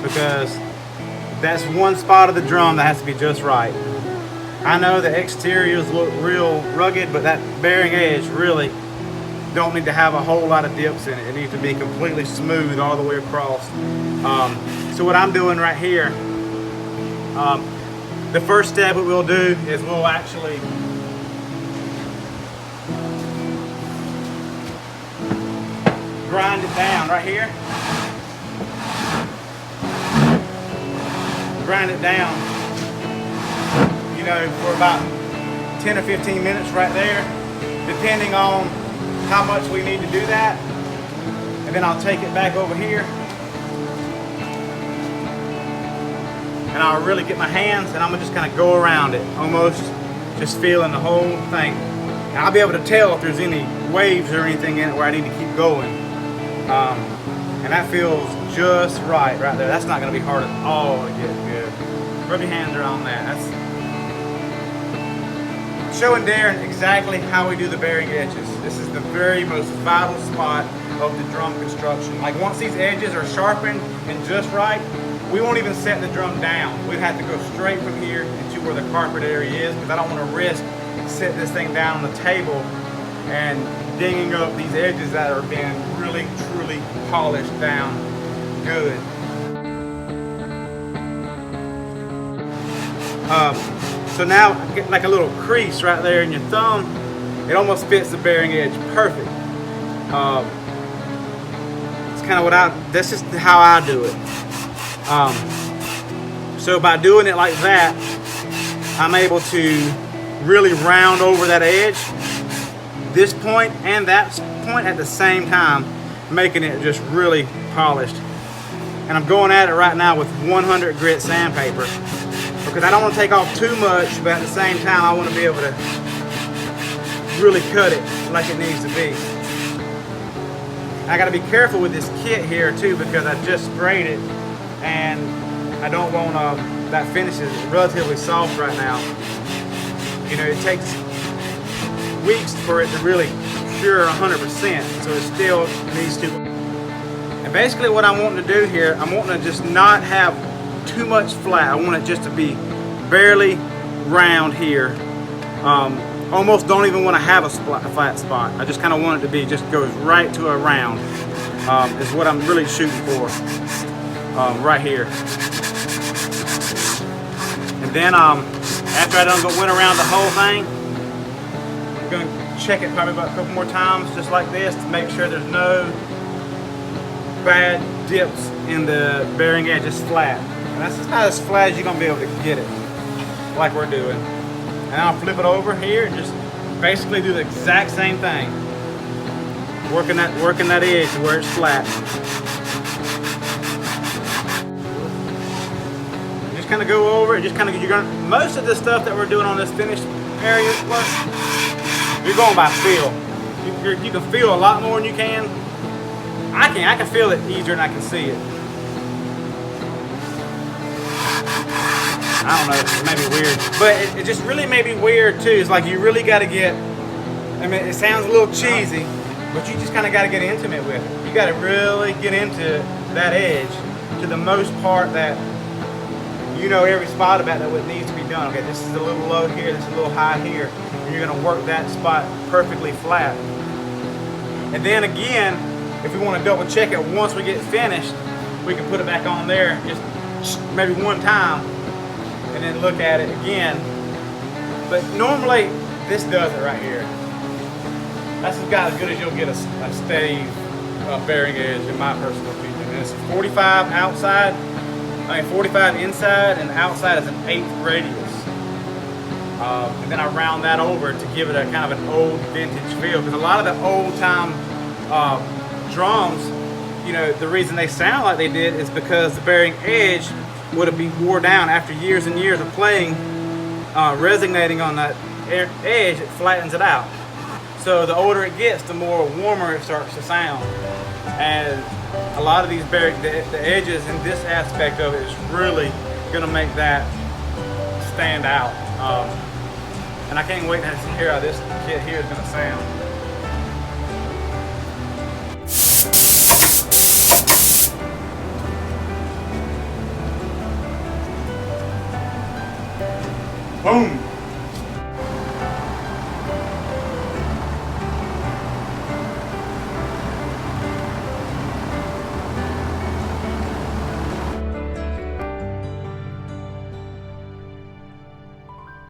because that's one spot of the drum that has to be just right. I know the exteriors look real rugged, but that bearing edge really don't need to have a whole lot of dips in it. It needs to be completely smooth all the way across. So what I'm doing right here, the first step what we'll do is we'll actually grind it down right here. Grind it down, you know, for about 10 or 15 minutes right there, depending on how much we need to do that. And then I'll take it back over here and I'll really get my hands and I'm gonna just kind of go around it, almost just feeling the whole thing. And I'll be able to tell if there's any waves or anything in it where I need to keep going. And that feels just right there. That's not gonna be hard at all to get good. Rub your hands around that. That's showing Darren exactly how we do the bearing edges. This is the very most vital spot of the drum construction. Like once these edges are sharpened and just right, we won't even set the drum down. We'd have to go straight from here into where the carpet area is, because I don't want to risk setting this thing down on the table and dinging up these edges that are being really, truly polished down good. So now get like a little crease right there in your thumb. It almost fits the bearing edge perfect. It's kind of that's just how I do it. So by doing it like that, I'm able to really round over that edge, this point and that point at the same time, making it just really polished. And I'm going at it right now with 100 grit sandpaper, because I don't want to take off too much, but at the same time I want to be able to really cut it like it needs to be. I got to be careful with this kit here too, because I just sprayed it and I don't want that finish is relatively soft right now. You know, it takes weeks for it to really cure 100%, so it still needs to. And basically what I'm wanting to do here, I'm wanting to just not have too much flat. I want it just to be barely round here. Almost don't even want to have a flat spot. I just kind of want it to be, just goes right to a round, is what I'm really shooting for, right here. And then after I went around the whole thing, I'm going to check it probably about a couple more times just like this to make sure there's no bad dips in the bearing edge. It's flat. And that's just not as flat as you're going to be able to get it, like we're doing. And I'll flip it over here and just basically do the exact same thing. Working that edge to where it's flat. Just kind of go over it. Just kind of, most of the stuff that we're doing on this finished area, you're going by feel. You can feel a lot more than you can. I can feel it easier than I can see it. I don't know, it may be weird, but it just really may be weird too. It's like you really got to get, I mean, it sounds a little cheesy, but you just kind of got to get intimate with it. You got to really get into that edge to the most part that you know every spot about that what needs to be done. Okay, this is a little low here, this is a little high here, and you're going to work that spot perfectly flat. And then again, if we want to double check it once we get finished, we can put it back on there just maybe one time and then look at it again. But normally this does it right here. That's about as good as you'll get a stave bearing edge in my personal opinion. And it's 45 outside, 45 inside, and the outside is an 1/8 radius. And then I round that over to give it a kind of an old vintage feel, because a lot of the old time drums, you know, the reason they sound like they did is because the bearing edge would have been wore down after years and years of playing, resonating on that edge. It flattens it out. So the older it gets, the more warmer it starts to sound. And a lot of these bearing, the edges in this aspect of it is really going to make that stand out. And I can't wait to hear how this kit here is going to sound. Boom.